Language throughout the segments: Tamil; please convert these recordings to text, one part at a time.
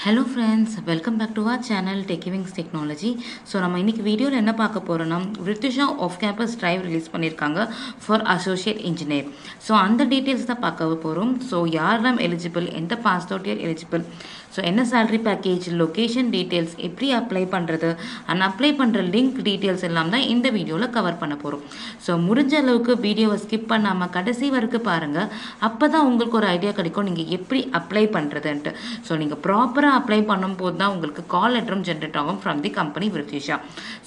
Hello friends, welcome back to our channel Techivings Technology. So நம்ம இன்னைக்கு வீடியோல என்ன பார்க்க போறோம்னா Virtusa off campus drive release பண்ணிருக்காங்க for associate engineer. So அந்த டீடைல்ஸ் தான் பார்க்க போறோம். So யாரெல்லாம் எலிஜிபிள், எந்த pass out year eligible, so என்ன சேலரி பேக்கேஜ், லொக்கேஷன் டீட்டெயில்ஸ், எப்படி அப்ளை பண்ணுறது அண்ட் அப்ளை பண்ணுற லிங்க் டீட்டெயில்ஸ் எல்லாம் தான் இந்த வீடியோவில் கவர் பண்ண போகிறோம். ஸோ முடிஞ்ச அளவுக்கு வீடியோவை ஸ்கிப் பண்ணாமல் கடைசி வரைக்கும் பாருங்கள். அப்போ தான் உங்களுக்கு ஒரு ஐடியா கிடைக்கும் நீங்கள் எப்படி அப்ளை பண்ணுறதுன்ட்டு. ஸோ நீங்கள் ப்ராப்பராக அப்ளை பண்ணும்போது தான் உங்களுக்கு கால் லெட்டரும் ஜென்ரேட் ஆகும் from the company Virtusa.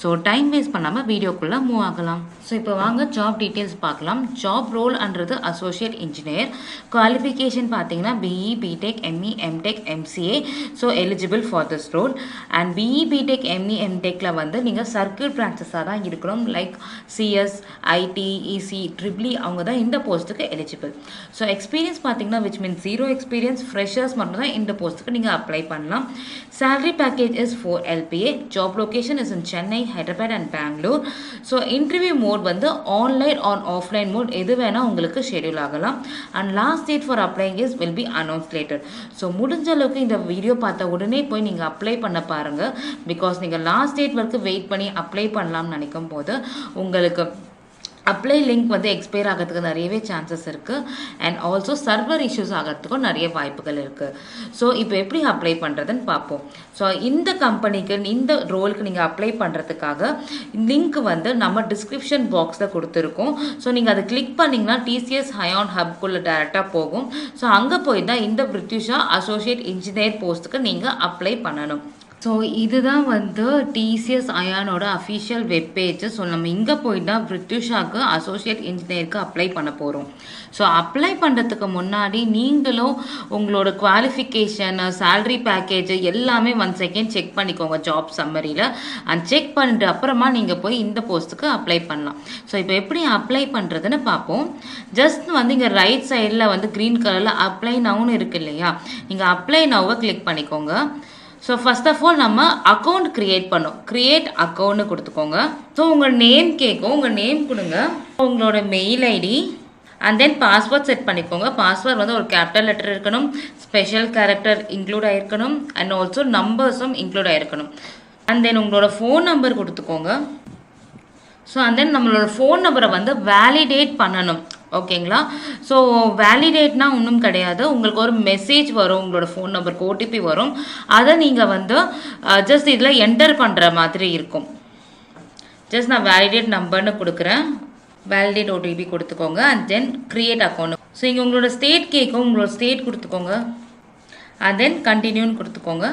So time waste பண்ணாமல் வீடியோக்குள்ளே மூவ் ஆகலாம். ஸோ இப்போ வாங்க ஜாப் டீட்டெயில்ஸ் பார்க்கலாம். ஜாப் ரோல் அன்றது அசோசியேட் இன்ஜினியர். குவாலிஃபிகேஷன் பார்த்தீங்கன்னா BE, BTech, ME, MTech, MCA. So eligible for this role. And BE, BTech, ME, MTech வந்து நீங்கள் சர்க்கிள் பிரான்ச்சஸாக தான் இருக்கணும். Like CS, IT, EC, EEE அவங்க தான் இந்த போஸ்ட்டுக்கு எலிஜிபிள். ஸோ எக்ஸ்பீரியன்ஸ் பார்த்தீங்கன்னா விச் மீன்ஸ் 0 எக்ஸ்பீரியன்ஸ் ஃப்ரெஷர்ஸ் மட்டும் தான் இந்த போஸ்ட்டுக்கு நீங்கள் அப்ளை பண்ணலாம். Salary package is 4 LPA. Job location is in Chennai, Hyderabad and Bangalore. So interview mode வந்து ஆன்லைன் ஆன் ஆஃப்லைன் மோட் எது வேணால் உங்களுக்கு ஷெடியூல் ஆகலாம். And last date for applying is will be announce later. So முடிஞ்ச அளவுக்கு இந்த வீடியோ பார்த்த உடனே போய் நீங்கள் அப்ளை பண்ண பாருங்கள். பிகாஸ் நீங்கள் லாஸ்ட் டேட் வரைக்கும் வெயிட் பண்ணி அப்ளை பண்ணலாம்னு நினைக்கும் போது உங்களுக்கு அப்ளை லிங்க் வந்து எக்ஸ்பயர் ஆகிறதுக்கு நிறையவே சான்சஸ் இருக்குது. அண்ட் ஆல்சோ சர்வர் இஷ்யூஸ் ஆகிறதுக்கும் நிறைய வாய்ப்புகள் இருக்குது. ஸோ இப்போ எப்படி அப்ளை பண்ணுறதுன்னு பார்ப்போம். ஸோ இந்த கம்பெனிக்கு இந்த ரோலுக்கு நீங்கள் அப்ளை பண்ணுறதுக்காக லிங்க் வந்து நம்ம டிஸ்கிரிப்ஷன் பாக்ஸில் கொடுத்துருக்கோம். ஸோ நீங்கள் அதை கிளிக் பண்ணிங்கன்னா TCS ஹயான் ஹப்குள்ளே டேரெக்டாக போகும். ஸோ அங்கே போய் தான் இந்த Virtusa அசோசியேட் இன்ஜினியர் போஸ்ட்டுக்கு நீங்கள் அப்ளை பண்ணணும். ஸோ இதுதான் வந்து TCS அயானோட அஃபிஷியல் வெப்பேஜ். ஸோ நம்ம இங்கே போய் தான் Virtusaக்கு அசோசியேட் இன்ஜினியருக்கு அப்ளை பண்ண போகிறோம். ஸோ அப்ளை பண்ணுறதுக்கு முன்னாடி நீங்களும் உங்களோட குவாலிஃபிகேஷன், சேலரி பேக்கேஜ் எல்லாமே 1 செகண்ட் செக் பண்ணிக்கோங்க ஜாப் சம்மரியில். அண்ட் செக் பண்ணிட்டு அப்புறமா நீங்கள் போய் இந்த போஸ்ட்டுக்கு அப்ளை பண்ணலாம். ஸோ இப்போ எப்படி அப்ளை பண்ணுறதுன்னு பார்ப்போம். ஜஸ்ட் வந்து இங்கே ரைட் சைடில் வந்து க்ரீன் கலரில் அப்ளை நவுன்னு இருக்கு இல்லையா, நீங்கள் அப்ளை நவ்வை கிளிக் பண்ணிக்கோங்க. ஸோ ஃபர்ஸ்ட் ஆஃப் ஆல் நம்ம அக்கௌண்ட் க்ரியேட் பண்ணோம். க்ரியேட் அக்கௌண்ட்னு கொடுத்துக்கோங்க. ஸோ உங்கள் நேம் கேட்கும், உங்கள் நேம் கொடுங்க, உங்களோட mail ID and then password set பண்ணிக்கோங்க. பாஸ்வேர்ட் வந்து ஒரு கேபிட்டல் லெட்டர் இருக்கணும், ஸ்பெஷல் கேரக்டர் இன்க்ளூட் ஆகிருக்கணும் அண்ட் ஆல்சோ நம்பர்ஸும் இன்க்ளூட் ஆகிருக்கணும். அண்ட் தென் உங்களோட ஃபோன் நம்பர் கொடுத்துக்கோங்க. ஸோ அண்ட் தென் நம்மளோட ஃபோன் நம்பரை வந்து வேலிடேட் பண்ணணும். ஓகேங்களா? ஸோ வேலிடேட்னா ஒன்றும் கிடையாது, உங்களுக்கு ஒரு மெசேஜ் வரும், உங்களோட ஃபோன் நம்பருக்கு OTP வரும். அதை நீங்கள் வந்து ஜஸ்ட் இதில் என்டர் பண்ணுற மாதிரி இருக்கும். ஜஸ்ட் நான் வேலிடேட் நம்பர்னு கொடுக்குறேன், வேலிடேட் OTP கொடுத்துக்கோங்க and then create account. So இங்கே உங்களோட ஸ்டேட் கேட்கும், உங்களோட ஸ்டேட் கொடுத்துக்கோங்க அண்ட் தென் கண்டினியூன்னு கொடுத்துக்கோங்க.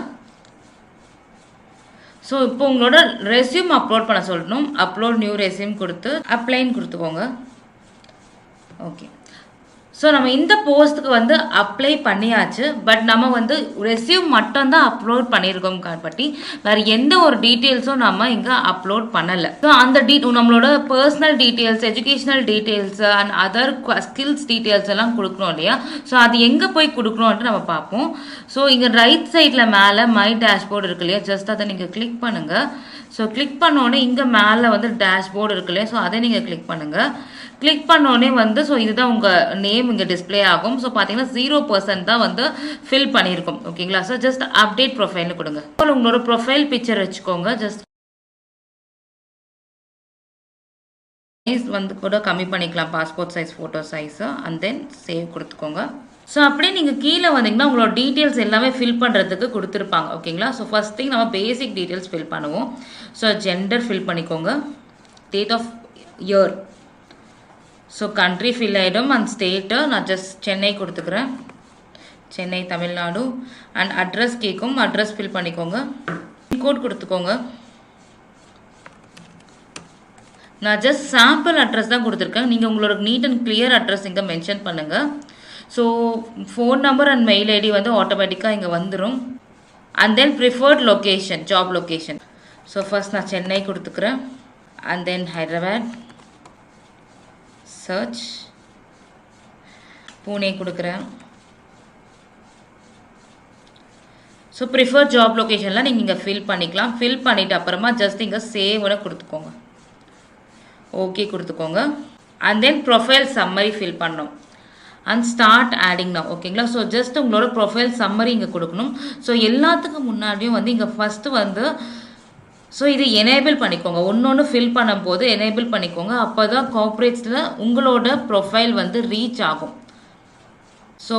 ஸோ இப்போ உங்களோட ரெஸ்யூம் அப்லோட் பண்ண சொல்லணும். அப்லோட் நியூ ரெஸ்யூம் கொடுத்து அப்ளைன்னு கொடுத்துக்கோங்க. ஓகே, ஸோ நம்ம இந்த போஸ்ட்டுக்கு வந்து அப்ளை பண்ணியாச்சு. பட் நம்ம வந்து ரெஸ்யூம் மட்டும்தான் அப்லோட் பண்ணியிருக்கோம் பற்றி வேறு எந்த ஒரு டீட்டெயில்ஸும் நம்ம இங்கே அப்லோட் பண்ணலை. ஸோ அந்த நம்மளோட personal details, educational details and other skills details எல்லாம் கொடுக்கணும் இல்லையா. ஸோ அது எங்கே போய் கொடுக்கணும்ன்ட்டு நம்ம பார்ப்போம். ஸோ இங்கே ரைட் சைடில் மேலே மை டேஷ்போர்டு இருக்கு இல்லையா, ஜஸ்ட் அதை நீங்கள் கிளிக் பண்ணுங்கள். ஸோ கிளிக் பண்ணோடனே இங்கே மேலே வந்து டேஷ்போர்டு இருக்கு இல்லையா, ஸோ அதை நீங்கள் கிளிக் பண்ணுங்கள். கிளிக் பண்ணோடனே வந்து ஸோ இதுதான் உங்கள் நேம் இங்கே டிஸ்பிளே ஆகும். ஸோ பார்த்தீங்கன்னா 0% தான் வந்து ஃபில் பண்ணியிருக்கோம். ஓகேங்களா? ஸோ ஜஸ்ட் அப்டேட் ப்ரொஃபைல்னு கொடுங்க. உங்களோட ப்ரொஃபைல் பிக்சர் வச்சுக்கோங்க. ஜஸ்ட் வந்து கூட கம்மி பண்ணிக்கலாம், passport size, photo size and then save கொடுத்துக்கோங்க. ஸோ அப்படியே நீங்கள் கீழே வந்தீங்கன்னா உங்களோட டீட்டெயில்ஸ் எல்லாமே ஃபில் பண்ணுறதுக்கு கொடுத்துருப்பாங்க. ஓகேங்களா? ஸோ ஃபர்ஸ்ட் திங் நம்ம பேசிக் டீட்டெயில்ஸ் ஃபில் பண்ணுவோம். ஸோ ஜெண்டர் ஃபில் பண்ணிக்கோங்க, date of year, so country fill ஆகிடும் அண்ட் ஸ்டேட்டு நான் ஜஸ்ட் சென்னை கொடுத்துக்கிறேன், சென்னை தமிழ்நாடு. அண்ட் அட்ரஸ் கேட்கும், அட்ரஸ் ஃபில் பண்ணிக்கோங்க, பின்கோட் கொடுத்துக்கோங்க. நான் ஜஸ்ட் சாம்பிள் அட்ரஸ் தான் கொடுத்துருக்கேன், நீங்கள் உங்களோட நீட் அண்ட் கிளியர் அட்ரஸ் இங்கே மென்ஷன் பண்ணுங்கள். So phone number and mail ID வந்து ஆட்டோமேட்டிக்காக இங்கே வந்துடும். And then preferred location, job location. So first நான் சென்னை கொடுத்துக்கிறேன் அண்ட் தென் ஹைதராபாத், சர்ச், பூனே கொடுக்குறேன். ஸோ ப்ரிஃபர் ஜாப் லொக்கேஷன்லாம் நீங்கள் இங்கே ஃபில் பண்ணிக்கலாம். ஃபில் பண்ணிவிட்டு அப்புறமா ஜஸ்ட் இங்கே சேவ்னு கொடுத்துக்கோங்க, ஓகே கொடுத்துக்கோங்க. And then profile summary fill பண்ணோம். And start adding now. ஓகேங்களா? ஸோ ஜஸ்ட் உங்களோட ப்ரொஃபைல் சம்மரி இங்கே கொடுக்கணும். ஸோ எல்லாத்துக்கும் முன்னாடியும் வந்து இங்கே ஃபஸ்ட்டு வந்து ஸோ இது எனேபிள் பண்ணிக்கோங்க. ஒன்று ஃபில் பண்ணும்போது எனேபிள் பண்ணிக்கோங்க. அப்போ தான் கார்ப்பரேட்ஸில் உங்களோட ப்ரொஃபைல் வந்து ரீச் ஆகும். ஸோ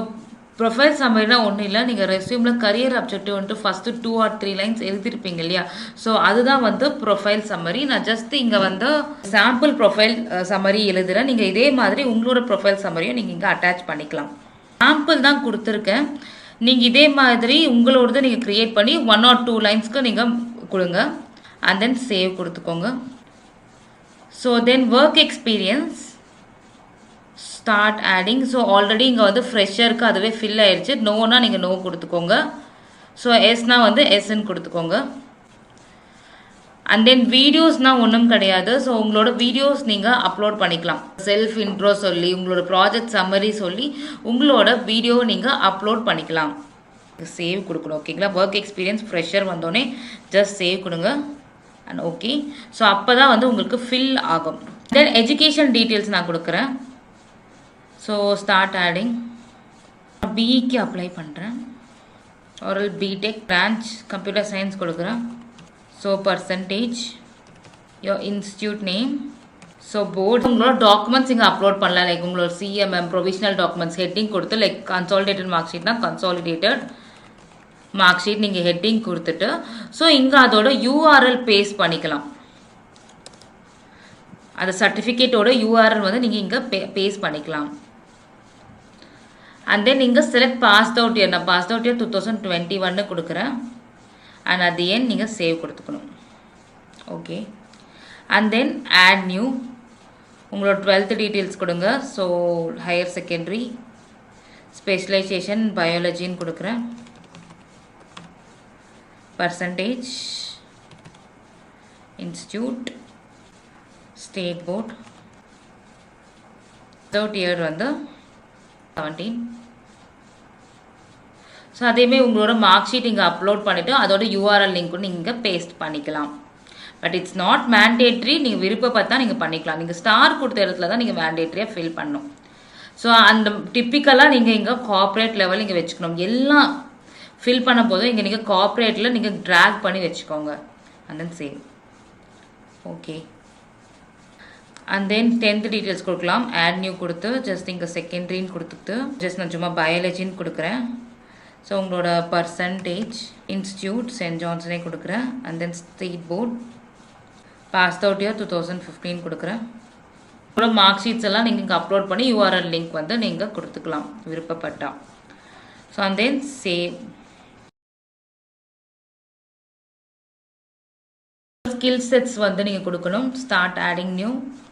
ப்ரொஃபைல் சம்மரினா ஒன்றும் இல்லை, நீங்கள் ரெஸ்யூமில் கரியர் அப்ஜெக்டிவ் வந்துட்டு ஃபஸ்ட்டு 2 or 3 லைன்ஸ் எழுதிருப்பீங்க இல்லையா? ஸோ அதுதான் வந்து ப்ரொஃபைல் சம்மரி. நான் ஜஸ்ட் இங்கே வந்து சாம்பிள் ப்ரொஃபைல் சம்மரி எழுதுகிறேன். நீங்கள் இதே மாதிரி உங்களோட ப்ரொஃபைல் சம்மரியும் நீங்கள் இங்கே அட்டாச் பண்ணிக்கலாம். சாம்பிள் தான் கொடுத்துருக்கேன். நீங்கள் இதே மாதிரி உங்களோடது நீங்கள் க்ரியேட் பண்ணி 1 or 2 லைன்ஸ்க்கு நீங்கள் கொடுங்க. அண்ட் தென் சேவ் கொடுத்துக்கோங்க. So then work experience start adding. So already இங்கே வந்து ஃப்ரெஷருக்கு அதுவே ஃபில் ஆயிடுச்சு. நோனா நீங்கள் நோ கொடுத்துக்கோங்க. ஸோ எஸ்னா வந்து எஸ்ன்னு கொடுத்துக்கோங்க. அண்ட் தென் வீடியோஸ்னால் ஒன்றும் கிடையாது. ஸோ உங்களோட வீடியோஸ் நீங்கள் அப்லோட் பண்ணிக்கலாம். செல்ஃப் இன்ட்ரோ சொல்லி உங்களோட ப்ராஜெக்ட் சம்மரி சொல்லி உங்களோட வீடியோ நீங்கள் அப்லோட் பண்ணிக்கலாம். சேவ் கொடுக்கணும். ஓகேங்களா? ஒர்க் எக்ஸ்பீரியன்ஸ் ஃப்ரெஷர் வந்தோடனே ஜஸ்ட் சேவ் கொடுங்க. And okay. ஸோ அப்போ தான் வந்து உங்களுக்கு ஃபில் ஆகும். தென் எஜுகேஷன் டீட்டெயில்ஸ் நான் கொடுக்குறேன். So start adding. பிஇக்கு அப்ளை பண்ணுறேன். ஒரு பிடெக் பிரான்ச் கம்ப்யூட்டர் சயின்ஸ் கொடுக்குறேன். So percentage, your institute name, so board. உங்களோட டாக்குமெண்ட்ஸ் இங்கே அப்லோட் பண்ணலாம். லைக் உங்களோட சிஎம்எம் ப்ரொவிஷனல் டாக்குமெண்ட்ஸ் ஹெட்டிங் கொடுத்து, லைக் கன்சாலிடேட்டட் மார்க் ஷீட்னா கன்சாலிடேட்டட் மார்க் ஷீட் நீங்கள் ஹெட்டிங் கொடுத்துட்டு, ஸோ இங்கே அதோட யூஆர்எல் பேஸ்ட் பண்ணிக்கலாம். அந்த சர்டிஃபிகேட்டோட யூஆர்எல் வந்து நீங்கள் இங்கே பேஸ்ட் பண்ணிக்கலாம். அண்ட் தென் நீங்கள் செலக்ட் பாஸ்ட் அவுட் இயர். நான் பாஸ்ட் அவுட் இயர் 2021 கொடுக்குறேன். அண்ட் அட் தி எண்ட் நீங்கள் சேவ் கொடுத்துக்கணும். Okay. And then add new. உங்களோட 12th டீட்டெயில்ஸ் கொடுங்க. ஸோ ஹையர் செகண்டரி ஸ்பெஷலைசேஷன் பயாலஜின்னு கொடுக்குறேன். Percentage, institute, state board, third year வந்து 17. ஸோ அதேமாதிரி உங்களோட மார்க் ஷீட் இங்கே அப்லோட் பண்ணிவிட்டு அதோட யூஆர்எல் லிங்க் நீங்கள் பேஸ்ட் பண்ணிக்கலாம். But it's not mandatory. நீங்கள் விருப்பப்பட்டா நீங்கள் பண்ணிக்கலாம். நீங்கள் ஸ்டார் கொடுத்த இடத்துல தான் நீங்கள் மேண்டேட்ரியாக ஃபில் பண்ணணும். ஸோ அந்த டிப்பிக்கலாக நீங்கள் இங்கே கார்ப்பரேட் லெவல் இங்கே வச்சுக்கணும். எல்லாம் ஃபில் பண்ண போதும் இங்கே நீங்கள் கார்ப்பரேட்டில் நீங்கள் ட்ராக் பண்ணி வச்சுக்கோங்க. And then save. Okay. And then 10th details கொடுக்கலாம். ஆட் நியூ கொடுத்து ஜஸ்ட் இங்கே செகண்டரின்னு கொடுத்துட்டு ஜஸ்ட் நான் சும்மா பயாலஜின்னு கொடுக்குறேன். ஸோ உங்களோட பர்சன்டேஜ், இன்ஸ்டியூட் சென்ட் ஜான்சனே கொடுக்குறேன். And then state board, pass out year 2015 கொடுக்குறேன். உங்களோட மார்க் ஷீட்ஸ் எல்லாம் நீங்கள் இங்கே அப்லோட் பண்ணி யூஆர்எல் லிங்க் வந்து நீங்கள் கொடுத்துக்கலாம் விருப்பப்பட்டா. So and then save. Skill sets வந்து நீங்கள் கொடுக்கணும். Start adding new.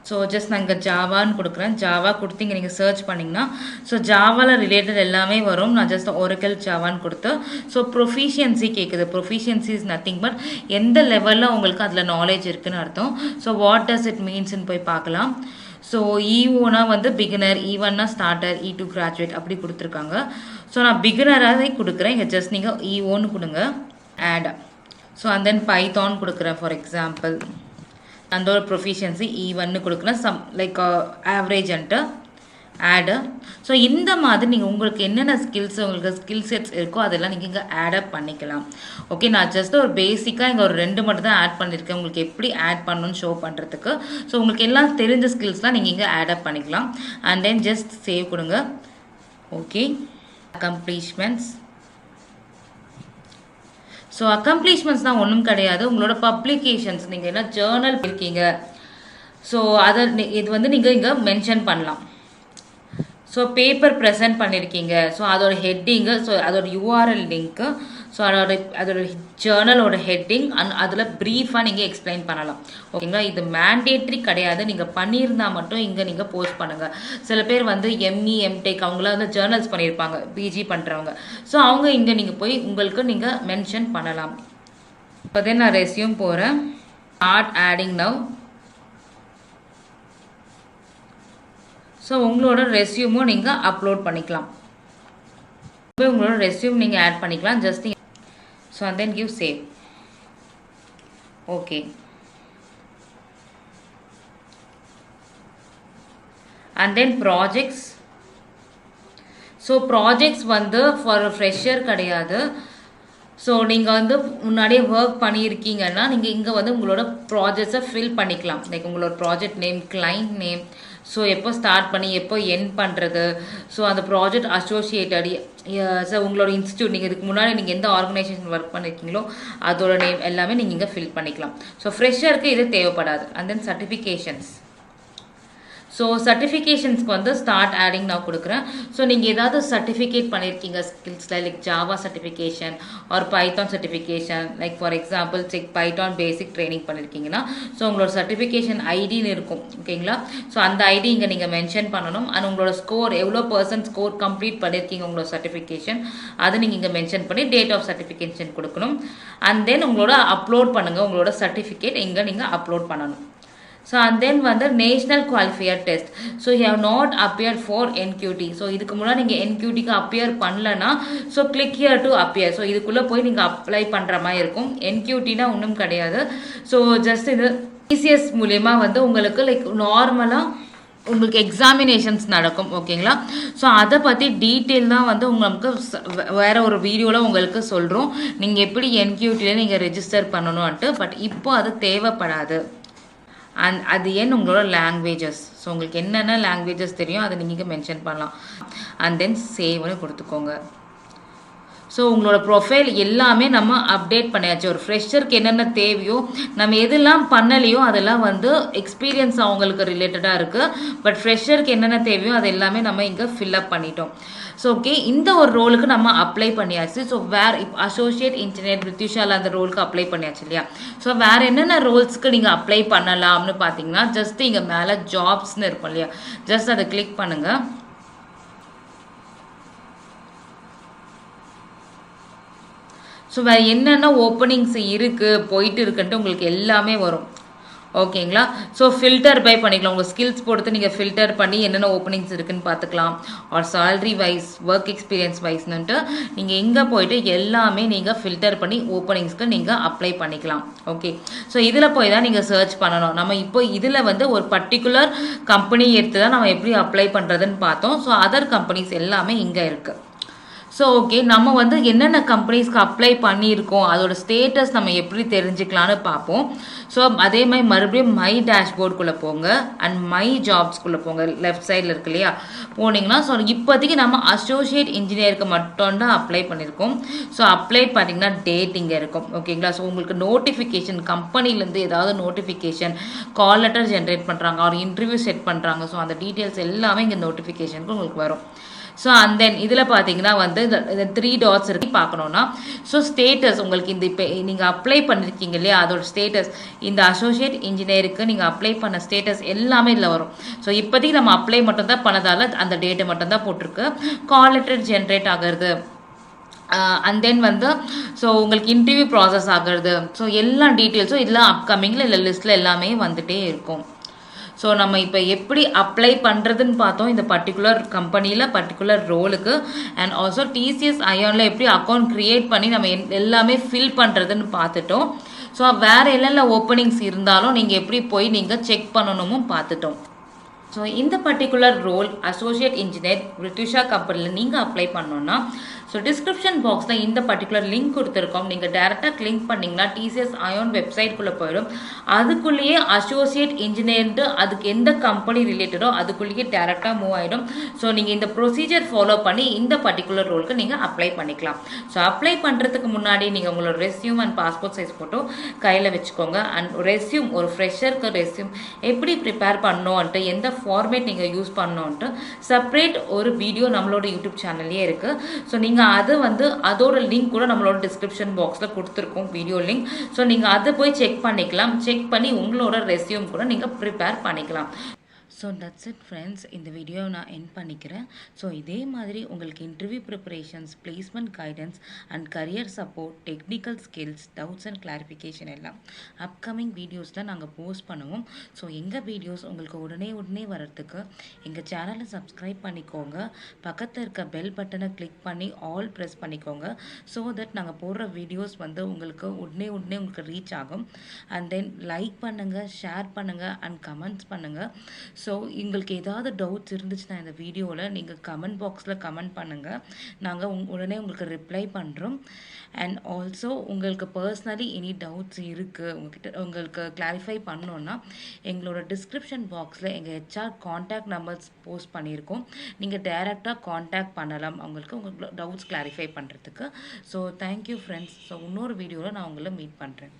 So just நான் இங்கே ஜாவான்னு கொடுக்குறேன். ஜாவா கொடுத்து இங்கே நீங்கள் சர்ச் பண்ணிங்கன்னா ஸோ ஜாவாவில் ரிலேட்டட் எல்லாமே வரும். நான் ஜஸ்ட் ஒரக்கல் ஜாவான்னு கொடுத்து ஸோ ப்ரொஃபிஷியன்சி கேட்குது. ப்ரொஃபிஷியன்சி இஸ் நத்திங் பட் எந்த லெவலில் உங்களுக்கு அதில் நாலேஜ் இருக்குதுன்னு அர்த்தம். ஸோ வாட் டஸ் இட் மீன்ஸ்ன்னு போய் பார்க்கலாம். ஸோ இஓனா வந்து பிகினர், ஈவன்னா ஸ்டார்டர், E2 கிராஜுவேட் அப்படி கொடுத்துருக்காங்க. ஸோ நான் பிகினராக கொடுக்குறேன். இங்கே ஜஸ்ட் நீங்கள் இஓன்னு கொடுங்க. ஆட். ஸோ அண்ட் தென் பைத்தான் கொடுக்குறேன் ஃபார் எக்ஸாம்பிள். அந்த ஒரு ப்ரொஃபிஷியன்சி E1 கொடுக்குறேன். சம் லைக் ஆவரேஜ் அன்ட்டு ஆடு. ஸோ இந்த மாதிரி நீங்கள் உங்களுக்கு என்னென்ன ஸ்கில்ஸ் உங்களுக்கு ஸ்கில் செட்ஸ் இருக்கோ அதெல்லாம் நீங்கள் இங்கே ஆடப் பண்ணிக்கலாம். ஓகே. நான் ஜஸ்ட் ஒரு பேசிக்காக இங்கே ஒரு 2 மட்டும் தான் ஆட் பண்ணியிருக்கேன் உங்களுக்கு எப்படி ஆட் பண்ணணும்னு ஷோ பண்ணுறதுக்கு. ஸோ உங்களுக்கு எல்லாம் தெரிஞ்ச ஸ்கில்ஸ்லாம் நீங்கள் இங்கே ஆடப் பண்ணிக்கலாம். அண்ட் தென் ஜஸ்ட் சேவ் கொடுங்க. ஓகே. அக்கம்ப்ளிஷ்மெண்ட்ஸ். ஸோ அக்கம்ப்ளிஷ்மெண்ட்ஸ் தான் ஒன்றும் கிடையாது. உங்களோட பப்ளிகேஷன்ஸ் நீங்கள் என்ன ஜேர்னல் இருக்கீங்க ஸோ அதை இது வந்து நீங்கள் இங்கே மென்ஷன் பண்ணலாம். ஸோ பேப்பர் ப்ரெசென்ட் பண்ணியிருக்கீங்க ஸோ அதோட ஹெட்டிங்கு, ஸோ அதோட யூஆர்எல் லிங்க்கு, ஸோ அதோட ஜேர்னலோட ஹெட்டிங் அதில் ப்ரீஃபாக நீங்கள் எக்ஸ்பிளைன் பண்ணலாம். ஓகேங்களா. இது மேண்டேட்ரி கிடையாது. நீங்கள் பண்ணியிருந்தால் மட்டும் இங்கே நீங்கள் போஸ்ட் பண்ணுங்கள். சில பேர் வந்து எம்இ எம்டெக் அவங்களாம் வந்து ஜேர்னல்ஸ் பண்ணியிருப்பாங்க, பிஜி பண்ணுறவங்க. ஸோ அவங்க இங்கே நீங்கள் போய் உங்களுக்கு நீங்கள் மென்ஷன் பண்ணலாம். இப்போ தான் நான் ரெஸ்யூம் போகிறேன். Start adding now. ஸோ உங்களோட ரெஸ்யூமும் நீங்கள் அப்லோட் பண்ணிக்கலாம். உங்களோட ரெஸ்யூம் நீங்கள் ஆட் பண்ணிக்கலாம். Just so and then give save. Okay. And then projects. So projects வந்து ஃபார் ஃப்ரெஷர் கிடையாது. ஸோ நீங்கள் வந்து முன்னாடியே ஒர்க் பண்ணியிருக்கீங்கன்னா நீங்கள் இங்கே வந்து உங்களோட ப்ராஜெக்ட்ஸை ஃபில் பண்ணிக்கலாம். லைக் உங்களோட project name, client name, so எப்போ ஸ்டார்ட் பண்ணி எப்போ எண்ட் பண்ணுறது, ஸோ அந்த ப்ராஜெக்ட் அசோசியேட்டட், ஸோ உங்களோட இன்ஸ்டியூட், நீங்கள் இதுக்கு முன்னாடி நீங்கள் எந்த ஆர்கனைசேஷன் ஒர்க் பண்ணியிருக்கீங்களோ அதோட நேம் எல்லாமே நீங்கள் இங்கே ஃபில் பண்ணிக்கலாம். ஸோ ஃப்ரெஷருக்கு இது தேவைப்படாது. And then certifications. ஸோ சர்டிஃபிகேஷன்ஸ்க்கு வந்து ஸ்டார்ட் ஆடிங் நான் கொடுக்குறேன். ஸோ நீங்கள் ஏதாவது சர்டிஃபிகேட் பண்ணியிருக்கீங்க ஸ்கில்ஸில், like Java certification or Python certification, like for example Python basic training பண்ணியிருக்கீங்கன்னா ஸோ உங்களோட சர்டிஃபிகேஷன் ஐடின்னு இருக்கும். ஓகேங்களா? ஸோ அந்த ஐடி இங்கே நீங்கள் மென்ஷன் பண்ணணும். அண்ட் உங்களோட ஸ்கோர் எவ்வளோ % ஸ்கோர் கம்ப்ளீட் பண்ணியிருக்கீங்க உங்களோட சர்டிஃபிகேஷன் அதை நீங்கள் இங்கே மென்ஷன் பண்ணி டேட் ஆஃப் சர்டிஃபிகேஷன் கொடுக்கணும். அண்ட் தென் உங்களோட அப்லோட் பண்ணுங்கள். உங்களோட சர்டிஃபிகேட் இங்கே நீங்கள் அப்லோட் பண்ணணும். So and then வந்து national qualifier test. So you have not appear for NQT. So இதுக்கு முன்னாடி நீங்கள் NQTக்கு அப்பியர் பண்ணலன்னா so click here to appear. So இதுக்குள்ளே போய் நீங்கள் அப்ளை பண்ணுற மாதிரி இருக்கும். NQTனா ஒன்றும் கிடையாது. ஸோ ஜஸ்ட் இது TCS மூலயமா வந்து உங்களுக்கு லைக் நார்மலாக உங்களுக்கு எக்ஸாமினேஷன்ஸ் நடக்கும். ஓகேங்களா? ஸோ அதை பற்றி டீட்டெயில் தான் வந்து உங்களுக்கு வேறு ஒரு வீடியோவில் உங்களுக்கு சொல்கிறோம். நீங்கள் எப்படி NQTயில் நீங்கள் ரெஜிஸ்டர் பண்ணணும்ன்ட்டு. பட் இப்போ அது தேவைப்படாது. அண்ட் அது ஏன் உங்களோட லாங்குவேஜஸ், ஸோ உங்களுக்கு என்னென்ன லாங்குவேஜஸ் தெரியும் அதை நீங்கள் மென்ஷன் பண்ணலாம். அண்ட் தென் சேவ்னு கொடுத்துக்கோங்க. ஸோ உங்களோட ப்ரொஃபைல் எல்லாமே நம்ம அப்டேட் பண்ணியாச்சு. ஒரு ஃப்ரெஷருக்கு என்னென்ன தேவையோ, நம்ம எதெல்லாம் பண்ணலையோ அதெல்லாம் வந்து எக்ஸ்பீரியன்ஸ் அவங்களுக்கு ரிலேட்டடாக இருக்குது. பட் ஃப்ரெஷருக்கு என்னென்ன தேவையோ அது எல்லாமே நம்ம இங்கே ஃபில்அப் பண்ணிட்டோம். ஸோ ஓகே, இந்த ஒரு ரோலுக்கு நம்ம அப்ளை பண்ணியாச்சு. ஸோ இப்போ அசோசியேட் இன்ஜினியர் விர்ச்சுசால அந்த ரோலுக்கு அப்ளை பண்ணியாச்சு இல்லையா? ஸோ வேறு என்னென்ன ரோல்ஸ்க்கு நீங்கள் அப்ளை பண்ணலாம்னு பார்த்தீங்கன்னா ஜஸ்ட் இங்கே மேலே ஜாப்ஸ்ன்னு இருக்கும் இல்லையா? ஜஸ்ட் அதை கிளிக் பண்ணுங்கள். ஸோ வேறு என்னென்ன ஓப்பனிங்ஸ் இருக்குது போயிட்டு இருக்குன்ட்டு உங்களுக்கு எல்லாமே வரும். ஓகேங்களா? ஸோ ஃபில்டர் பை பண்ணிக்கலாம். உங்கள் ஸ்கில்ஸ் பொறுத்து நீங்கள் ஃபில்டர் பண்ணி என்னென்ன ஓப்பனிங்ஸ் இருக்குன்னு பார்த்துக்கலாம். Or salary wise, work experience வைஸ்னுட்டு நீங்கள் எங்கே போயிட்டு எல்லாமே நீங்கள் ஃபில்டர் பண்ணி ஓப்பனிங்ஸ்க்கு நீங்கள் அப்ளை பண்ணிக்கலாம். ஓகே, ஸோ இதில் போய் தான் நீங்கள் சர்ச் பண்ணணும். நம்ம இப்போ இதில் வந்து ஒரு பர்டிகுலர் கம்பெனி எடுத்து தான் நம்ம எப்படி அப்ளை பண்ணுறதுன்னு பார்த்தோம். ஸோ அதர் கம்பெனிஸ் எல்லாமே இங்கே இருக்குது. ஸோ ஓகே, நம்ம வந்து என்னென்ன கம்பெனிஸ்க்கு அப்ளை பண்ணியிருக்கோம் அதோட ஸ்டேட்டஸ் நம்ம எப்படி தெரிஞ்சுக்கலான்னு பார்ப்போம். ஸோ அதே மாதிரி மறுபடியும் மை டேஷ்போர்டுக்குள்ளே போங்க. அண்ட் மை ஜாப்ஸ்குள்ளே போங்க. லெஃப்ட் சைடில் இருக்கு இல்லையா? போனீங்கன்னா ஸோ இப்போதைக்கு நம்ம அசோசியேட் இன்ஜினியருக்கு மட்டும்தான் அப்ளை பண்ணியிருக்கோம். ஸோ அப்ளை பார்த்தீங்கன்னா டேட் இங்கே இருக்கும். ஓகேங்களா? ஸோ உங்களுக்கு நோட்டிஃபிகேஷன் கம்பெனிலேருந்து ஏதாவது நோட்டிஃபிகேஷன், கால் லெட்டர் ஜென்ரேட் பண்ணுறாங்க, ஒரு இன்டர்வியூ செட் பண்ணுறாங்க. ஸோ அந்த டீட்டெயில்ஸ் எல்லாமே இங்கே நோட்டிஃபிகேஷனுக்கு உங்களுக்கு வரும். ஸோ அண்ட் தென் இதில் பார்த்தீங்கன்னா வந்து இந்த 3 டாட்ஸ் இருக்கு பார்க்கணுன்னா. ஸோ ஸ்டேட்டஸ் உங்களுக்கு இந்த இப்போ நீங்கள் அப்ளை பண்ணியிருக்கீங்க இல்லையா அதோட ஸ்டேட்டஸ், இந்த அசோசியேட் இன்ஜினியருக்கு நீங்கள் அப்ளை பண்ண ஸ்டேட்டஸ் எல்லாமே இதில் வரும். ஸோ இப்போதைக்கு நம்ம அப்ளை மட்டும்தான் பண்ணதால் அந்த டேட்டை மட்டும்தான் போட்டிருக்கு. கால் லெட்டர் ஜென்ரேட் ஆகிறது, அண்ட் தென் வந்து ஸோ உங்களுக்கு இன்டர்வியூ ப்ராசஸ் ஆகிறது, ஸோ எல்லா டீட்டெயில்ஸும் இதெல்லாம் அப்கமிங்கில் இல்லை லிஸ்ட்டில் எல்லாமே வந்துகிட்டே இருக்கும். ஸோ நம்ம இப்போ எப்படி அப்ளை பண்ணுறதுன்னு பார்த்தோம் இந்த பர்டிகுலர் கம்பெனியில் பர்டிகுலர் ரோலுக்கு. அண்ட் ஆல்சோ TCS IONல எப்படி அக்கௌண்ட் க்ரியேட் பண்ணி நம்ம எல்லாமே ஃபில் பண்ணுறதுன்னு பார்த்துட்டோம். ஸோ வேறு என்னென்ன ஓப்பனிங்ஸ் இருந்தாலும் நீங்கள் எப்படி போய் நீங்கள் செக் பண்ணணுமும் பார்த்துட்டோம். ஸோ இந்த பர்டிகுலர் ரோல் அசோசியேட் இன்ஜினியர் விர்ச்சுசா கம்பெனியில் நீங்கள் அப்ளை பண்ணோன்னா ஸோ டிஸ்கிரிப்ஷன் பாக்ஸில் இந்த பர்டிகுலர் லிங்க் கொடுத்துருக்கோம். நீங்கள் டேரெக்டாக கிளிக் பண்ணிங்கன்னா TCS ION வெப்சைட்குள்ளே போயிடும். அதுக்குள்ளேயே அசோசியேட் இன்ஜினியர்ட்டு அதுக்கு எந்த கம்பெனி ரிலேட்டடோ அதுக்குள்ளேயே டேரெக்டாக மூவ் ஆகிடும். ஸோ நீங்கள் இந்த ப்ரொசீஜர் ஃபாலோ பண்ணி இந்த பர்டிகுலர் ரோலுக்கு நீங்கள் அப்ளை பண்ணிக்கலாம். ஸோ அப்ளை பண்ணுறதுக்கு முன்னாடி நீங்கள் உங்களோட resume and passport size photo கையில் வச்சுக்கோங்க. அண்ட் ரெஸ்யூம் ஒரு ஃப்ரெஷருக்கு ரெஸ்யூம் எப்படி ப்ரிப்பேர் பண்ணோன்ட்டு, எந்த ஃபார்மேட் நீங்கள் யூஸ் பண்ணோன்ட்டு செப்பரேட் ஒரு வீடியோ நம்மளோட யூடியூப் சேனல்லே இருக்குது. ஸோ நீங்கள் அது வந்து அதோட லிங்க் கூட நம்மளோட டிஸ்கிரிப்ஷன் பாக்ஸில் கொடுத்துருக்கோம் வீடியோ லிங்க். ஸோ நீங்கள் அதை போய் செக் பண்ணிக்கலாம். செக் பண்ணி உங்களோட ரெஸ்யூம் கூட நீங்கள் ப்ரிப்பேர் பண்ணிக்கலாம். So that's it friends. இந்த வீடியோ நான் எண்ட் பண்ணிக்கிறேன். ஸோ இதே மாதிரி உங்களுக்கு interview preparations, placement guidance and career support, technical skills, doubts and clarification எல்லாம் அப்கமிங் வீடியோஸில் நாங்கள் போஸ்ட் பண்ணுவோம். ஸோ எங்கள் வீடியோஸ் உங்களுக்கு உடனே வர்றதுக்கு எங்கள் சேனலை சப்ஸ்கிரைப் பண்ணிக்கோங்க. பக்கத்தில் இருக்க பெல் பட்டனை கிளிக் பண்ணி ஆல் ப்ரெஸ் பண்ணிக்கோங்க. ஸோ தட் நாங்கள் போடுற வீடியோஸ் வந்து உங்களுக்கு உடனே உங்களுக்கு ரீச் ஆகும். அண்ட் தென் லைக் பண்ணுங்கள், ஷேர் பண்ணுங்கள் அண்ட் கமெண்ட்ஸ் பண்ணுங்கள். ஸோ ஸோ உங்களுக்கு ஏதாவது டவுட்ஸ் இருந்துச்சுன்னா இந்த வீடியோவில் நீங்கள் கமெண்ட் பாக்ஸில் கமெண்ட் பண்ணுங்கள். நாங்கள் உடனே உங்களுக்கு ரிப்ளை பண்ணுறோம். அண்ட் ஆல்சோ உங்களுக்கு பர்சனலி எனி டவுட்ஸ் இருக்குது உங்களுக்கு கிளாரிஃபை பண்ணோன்னா எங்களோட டிஸ்கிரிப்ஷன் பாக்ஸில் எங்கள் ஹெச்ஆர் காண்டாக்ட் நம்பர்ஸ் போஸ்ட் பண்ணியிருக்கோம். நீங்கள் டைரெக்டாக காண்டாக்ட் பண்ணலாம் உங்களுக்கு டவுட்ஸ் கிளாரிஃபை பண்ணுறதுக்கு. So thank you friends. ஸோ இன்னொரு வீடியோவில் நான் உங்களை மீட் பண்ணுறேன்.